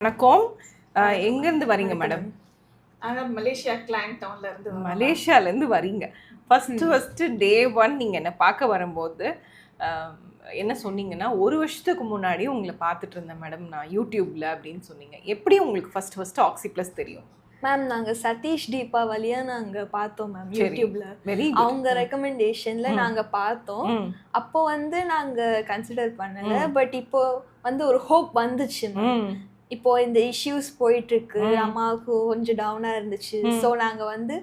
வணக்கம். எங்கேருந்து வரீங்க மேடம்? மலேசியா கிளாங் டவுன்ல இருந்து. மலேசியாலேருந்து வரீங்க. ஃபஸ்ட்டு டே 1 நீங்கள் என்னை பார்க்க வரும்போது என்ன சொன்னீங்கன்னா, 1 வருஷத்துக்கு முன்னாடி உங்களை பார்த்துட்டு இருந்தேன் மேடம் நான் யூடியூப்ல அப்படின்னு சொன்னீங்க. எப்படி உங்களுக்கு ஃபஸ்ட்டு ஆக்சி ப்ளஸ் தெரியும்? மேம் நாங்கள் சதீஷ் தீபாவளியா நாங்கள் பார்த்தோம் மேம் யூடியூப்ல. அவங்க ரெக்கமெண்டேஷன்ல நாங்கள் பார்த்தோம். அப்போ நாங்கள் கன்சிடர் பண்ணல. பட் இப்போ ஒரு ஹோப் வந்துச்சு மேம். இப்போ இந்த இஷ்யூஸ் போயிட்டு இருக்கு, அம்மாவுக்கு கொஞ்சம் டவுனா இருந்துச்சு. ஸோ நாங்கள்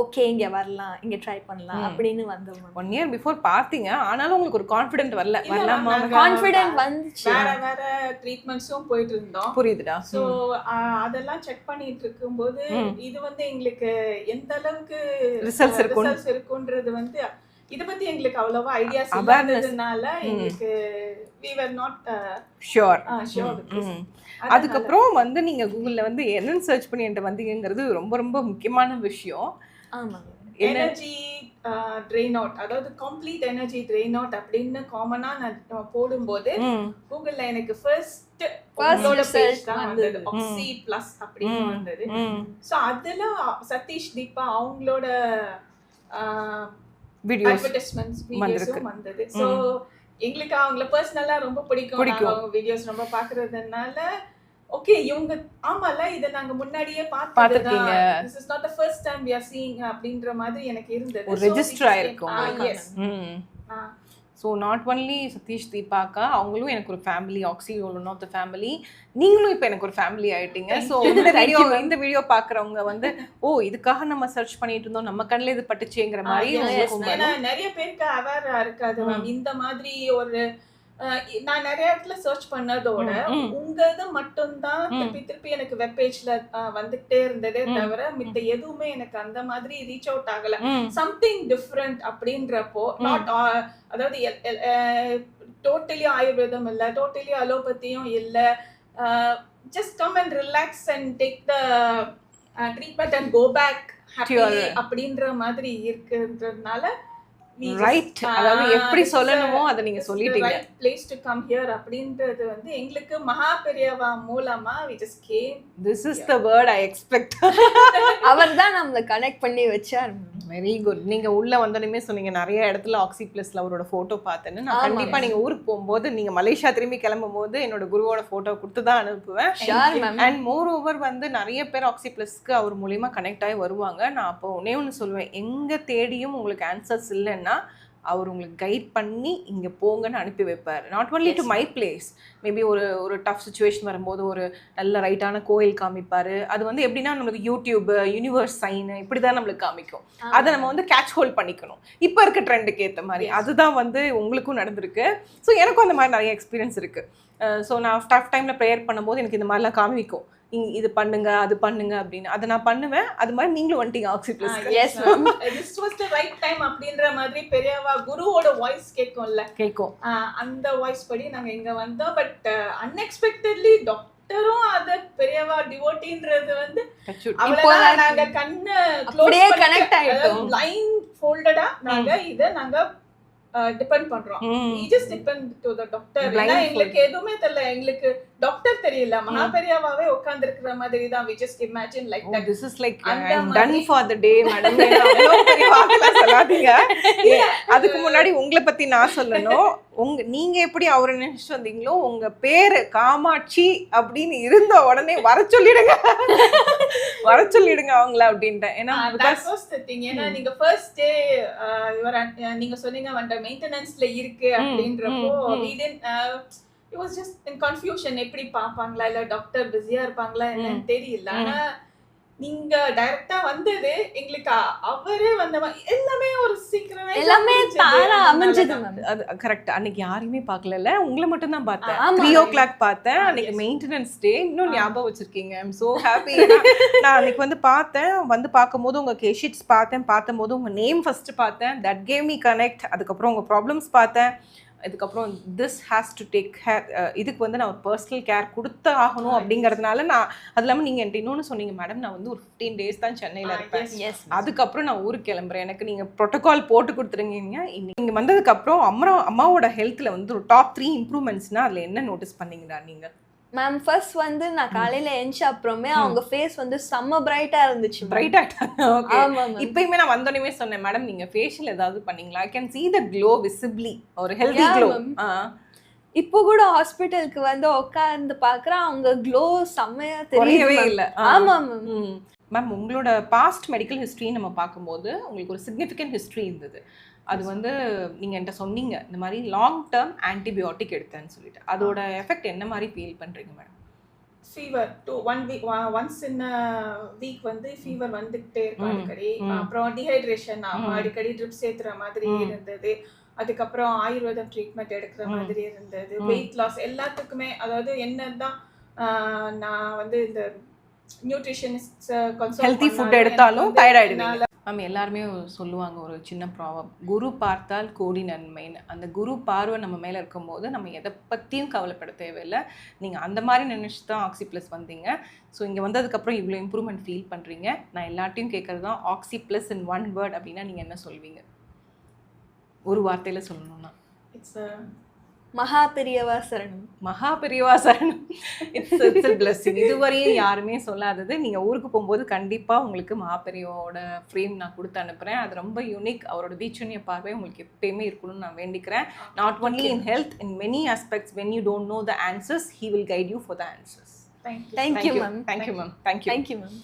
ஓகே இங்க வரலாம், இங்க ட்ரை பண்ணலாம் அப்படின்னு வந்தோம். 1 இயர் பிஃபோர் பார்த்தீங்க, ஆனாலும் உங்களுக்கு ஒரு கான்ஃபிடென்ட் வரலாமா? கான்ஃபிடென்ட் வந்துச்சு. வேற ட்ரீட்மெண்ட்ஸும் போயிட்டு இருந்தோம். புரியுதுடா. சோ அதெல்லாம் செக் பண்ணிட்டு இருக்கும்போது இது எங்களுக்கு எந்த அளவுக்கு ரிசல்ட்ஸ் இருக்குன்றது இத பத்தி எங்களுக்கு அவ்வளவா ஐடியாஸ் இல்லாததுனால எங்களுக்கு we were not sure. sure. அதுக்கப்புறம் நீங்க கூகுள்ல என்னன்னு சர்ச் பண்ணி என்கிட்ட வந்தீங்கிறது ரொம்ப ரொம்ப முக்கியமான விஷயம். ஆமா, எனர்ஜி ட்ரெயின் அவுட், அதாவது கம்ப்ளீட் எனர்ஜி ட்ரெயின் அவுட் அப்படின்னு காமனா நான் போடும்போது கூகுள்ல எனக்கு ஃபர்ஸ்ட் பேஜ் தான் வந்தது, ஆக்சி பிளஸ் அப்படின்னு வந்தது. சோ அதுல சதீஷ் தீபா அவங்களோட அட்வர்டைஸ்மெண்ட்ஸ் வீடியோஸும் வந்தது. சோ எங்களுக்கு அவங்கள பர்சனலா ரொம்ப பிடிக்கும். அவங்க வீடியோஸ் ரொம்ப பாக்குறதுனால ஓகே இவங்க ஆமால இத நாங்க முன்னாடியே பார்த்ததுதான், this is not the first time we are seeing அப்படின்ற மாதிரி எனக்கு இருந்தது. ஒரு ரெஜிஸ்டர் ஆயிருக்கும். ஸோ நாட் ஒன்லி சதீஷ் தீபாக்கா, அவங்களும் எனக்கு ஒரு ஃபேமிலி, ஆக்சி ஒன் ஆஃப் த ஃபேமிலி. நீங்களும் இப்போ எனக்கு ஒரு ஃபேமிலி ஆயிட்டீங்க. ஸோ இந்த வீடியோ பார்க்குறவங்க ஓ இதுக்காக நம்ம சர்ச் பண்ணிட்டு இருந்தோம், நம்ம கண்ணில் இது பட்டுச்சேங்கிற மாதிரி. ஏன்னா நிறைய பேருக்கு அவேரா இருக்காது மேம். இந்த மாதிரி ஒரு நான் நிறைய இடத்துல சர்ச் பண்ணதோட உங்க இது மட்டும்தான் திருப்பி எனக்கு வெப் பேஜ்ல வந்துட்டே இருந்ததே தவிர மித்த எதுவுமே எனக்கு அந்த மாதிரி ரீச் அவுட் ஆகல. சம்திங் டிஃப்ரெண்ட் அப்படின்றப்போ நாட் அதாவது டோட்டலி ஆயுர்வேதம் இல்ல, டோட்டலி அலோபதியும் இல்ல, just come and relax and take the treatment and go back happy அப்படின்ற மாதிரி இருக்குன்றதுனால ரைட், அதாவது எப்படி சொல்லணுமோ அதை நீங்க சொல்லிட்டீங்க. Right place to come here அப்படின்றது எங்களுக்கு மகா பெரியவா மூலமா we just came. This is the word I expect. அவர்தான் நம்மள கனெக்ட் பண்ணி வச்சார். Very good. நீங்க உள்ள வந்தோடனே சொன்னீங்க நிறைய இடத்துல ஆக்சி பிளஸ்ல அவரோட போட்டோ பார்த்தேன்னு. நான் கண்டிப்பா நீங்க ஊருக்கு போகும்போது, நீங்க மலேசியா திரும்பி கிளம்பும் போது என்னோட குருவோட போட்டோ கொடுத்து தான் அனுப்புவேன். அண்ட் மோர் ஓவர் நிறைய பேர் ஆக்சி பிளஸ்க்கு அவர் மூலியமா கனெக்ட் ஆகி வருவாங்க. நான் அப்போ ஒன்று சொல்லுவேன், எங்க தேடியும் உங்களுக்கு ஆன்சர்ஸ் இல்லைன்னா அவர் உங்களுக்கு கைட் பண்ணி இங்கே போங்கன்னு அனுப்பி வைப்பார். Not only to my place, maybe ஒரு டஃப் சுச்சுவேஷன் வரும்போது ஒரு நல்ல ரைட்டான கோயில் காமிப்பார். அது எப்படின்னா நம்மளுக்கு யூடியூப் யூனிவர்ஸ் சைன் இப்படி தான் நம்மளுக்கு காமிக்கும். அதை நம்ம கேட்ச் ஹோல்ட் பண்ணிக்கணும் இப்போ இருக்க ட்ரெண்டுக்கு ஏற்ற மாதிரி. அதுதான் உங்களுக்கும் நடந்திருக்கு. ஸோ எனக்கும் அந்த மாதிரி நிறைய எக்ஸ்பீரியன்ஸ் இருக்குது. ஸோ நான் டஃப் டைமில் ப்ரேயர் பண்ணும்போது எனக்கு இந்த மாதிரிலாம் காமிக்கும், இது பண்ணுங்க அது பண்ணுங்க அப்படின்னு. அதை நான் பண்ணுவேன். அது மாதிரி நீங்களும் வந்துட்டீங்க oxy plus. Yes ma'am, this was the right time அப்படின்ற மாதிரி பெரியவா குருவோட வாய்ஸ் கேட்கும். அந்த வாய்ஸ் படி நாங்க இங்க வந்தோம். பட் அன்எக்ஸ்பெக்டட்லி டாக்டரும் அத பெரியவா டிவோட்டின்றது அவ்வளவுதான். நாங்க கண்ணு க்ளோஸ் கனெக்ட் ஆயிட்டோம். லைன் ஃபோல்டடா நாங்க டிபெண்ட் பண்றோம். we just depend to the doctor. ஏன்னா எங்களுக்கு எதுவுமே தெரியல, எங்களுக்கு டாக்டர் தெரியல, மகா பெரியவாவே உட்கார்ந்து இருக்கிற மாதிரி தான். we just imagine like that. This is like I'm done for the day madam. அவ்வளோ பெரிய வார்த்தைலாம் சொல்லாதீங்க. அதுக்கு முன்னாடி உங்களை பத்தி நான் சொல்லணும். நீங்க எப்படி அவரை நினைச்சிட்டு வந்தீங்களோ, உங்க பேரு காமாட்சி அப்படின்னு இருந்த உடனே வர சொல்லிடுங்க அவங்கள அப்படின்ட்டு. ஏன்னா நீங்க ஃபர்ஸ்ட் டே நீங்க சொன்னீங்க மெயின்டெனன்ஸ்ல இருக்கு அப்படின்றப்போ it was just in confusion. எப்படி பாப்பாங்களா இல்ல டாக்டர் பிஸியா இருப்பாங்களா என்னன்னு தெரியல. ஆனா நீங்க டைரக்டா வந்தது எங்களுக்கு அவரே எல்லாமே ஒரு சீக்கிரமே எல்லாமே தானா அமைஞ்சது. அது கரெக்ட். அன்னைக்கு யாரையுமே பார்க்கல, உங்களை மட்டும் தான் பார்த்தேன். 3 o'clock பார்த்தேன். அன்னைக்கு மெயின்டெனன்ஸ் டே. இன்னும் ஞாபகம் வச்சிருக்கீங்க. I am so happy. நான் அன்னைக்கு பார்த்தேன். பார்க்கும்போது உங்க கேஷிட்ஸ் பார்த்தம்போது உங்க நேம் ஃபர்ஸ்ட் பார்த்தேன். That gave me connect. அதுக்கப்புறம் உங்க ப்ராப்ளம்ஸ் பார்த்தேன். இதுக்கப்புறம் this has to take care. இதுக்கு நான் ஒரு பர்சனல் கேர் கொடுத்து ஆகணும் அப்படிங்கிறதுனால நான் அது இல்லாமல் நீங்கள் என்கிட்ட இன்னொன்று சொன்னீங்க மேடம், நான் ஒரு 15 days தான் சென்னையில் இருப்பேன். அதுக்கப்புறம் நான் ஊருக்கு கிளம்புறேன், எனக்கு நீங்கள் ப்ரோட்டோகால் போட்டு கொடுத்துருங்க. நீங்கள் வந்ததுக்கப்புறம் அம்மாவோட ஹெல்த்தில் ஒரு டாப் 3 இம்ப்ரூவ்மெண்ட்ஸ்னால் அதில் என்ன நோட்டீஸ் பண்ணீங்களா நீங்கள்? மேம் ஃபர்ஸ்ட் வந்து நான் காலையில எந்திச்ச அப்புறமே அவங்க ஃபேஸ் வந்து செம்ம பிரைட்டா இருந்துச்சு பிரைட் ஆயிட்டாங்க. ஓகே. ஆமா மேம். இப்பயுமே நான் வந்தோடனே சொன்னேன் மேடம் நீங்க ஃபேஷியல் ஏதாவது பண்ணீங்களா? I can see the glow visibly. ஒரு ஹெல்தி Yeah, க்ளோ. ma'am. இப்போ கூட ஹாஸ்பிட்டலுக்கு வந்து உட்கார்ந்து பாக்குறேன் அவங்க க்ளோ செம்மையா குறையவே தெரியுது இல்ல. ஆமா மேம். மேம் உங்களோட பாஸ்ட் மெடிக்கல் ஹிஸ்ட்ரி நம்ம பார்க்கும்போது உங்களுக்கு ஒரு சிக்னிஃபிகண்ட் ஹிஸ்ட்ரி இருந்தது. அது வந்து நீங்க என்கிட்ட சொன்னீங்க இந்த மாதிரி லாங் டேர்ம் ஆன்டிபயோட்டிக் எடுத்தேன்னு சொல்லிட்டு. அதோட எஃபெக்ட் என்ன மாதிரி ஃபீல் பண்றீங்க madam? Fever 1 week once in week வந்து ஃபீவர் வந்துகிட்டே இருக்கும் அடிக்கடி. அப்புறம் டீஹைட்ரேஷன் ஆகும், அடிக்கடி ட்ரிப்ஸ் ஏத்துற மாதிரி இருந்தது. அதுக்கப்புறம் ஆயுர்வேதம் ட்ரீட்மெண்ட் எடுக்கிற மாதிரி இருந்தது. வெயிட் லாஸ் எல்லாத்துக்குமே, அதாவது என்னதான் நான் வந்து இந்த நியூட்ரிஷனிஸ்ட் ஹெல்தி ஃபுட் எடுத்தாலும் டயர்ட் ஆயிடுவீங்க. மேம் எல்லாருமே சொல்லுவாங்க ஒரு சின்ன ப்ராப்ளம், குரு பார்த்தால் கோடி நன்மைன்னு. அந்த குரு பார்வை நம்ம மேலே இருக்கும்போது நம்ம எதை பற்றியும் கவலைப்பட தேவையில்லை. நீங்கள் அந்த மாதிரி நினச்சி தான் ஆக்சி ப்ளஸ் வந்தீங்க. ஸோ இங்கே வந்ததுக்கப்புறம் இவ்வளோ இம்ப்ரூவ்மெண்ட் ஃபீல் பண்ணுறீங்க. நான் எல்லாத்தையும் கேட்குறது தான், ஆக்சி ப்ளஸ் இன் ஒன் வேர்ட் அப்படின்னா நீங்கள் என்ன சொல்வீங்க? ஒரு வார்த்தையில் சொல்லணும்னா இட்ஸ் மகா பெரியவா சரணம். மகா பெரியவா சரணம். It's blessing. இதுவரையும் யாருமே சொல்லாதது. நீங்கள் ஊருக்கு போகும்போது கண்டிப்பாக உங்களுக்கு மகா பெரியவாவோட ஃப்ரேம் நான் கொடுத்து அனுப்புகிறேன். அது ரொம்ப யூனிக். அவரோட தீட்சணிய பார்வை உங்களுக்கு எப்பயுமே இருக்கணும்னு நான் வேண்டிக்கிறேன். Not only in health, in many aspects. When you don't know the answers, he will guide you for the answers. Thank you ma'am. Thank you ma'am. Thank you. Thank you ma'am.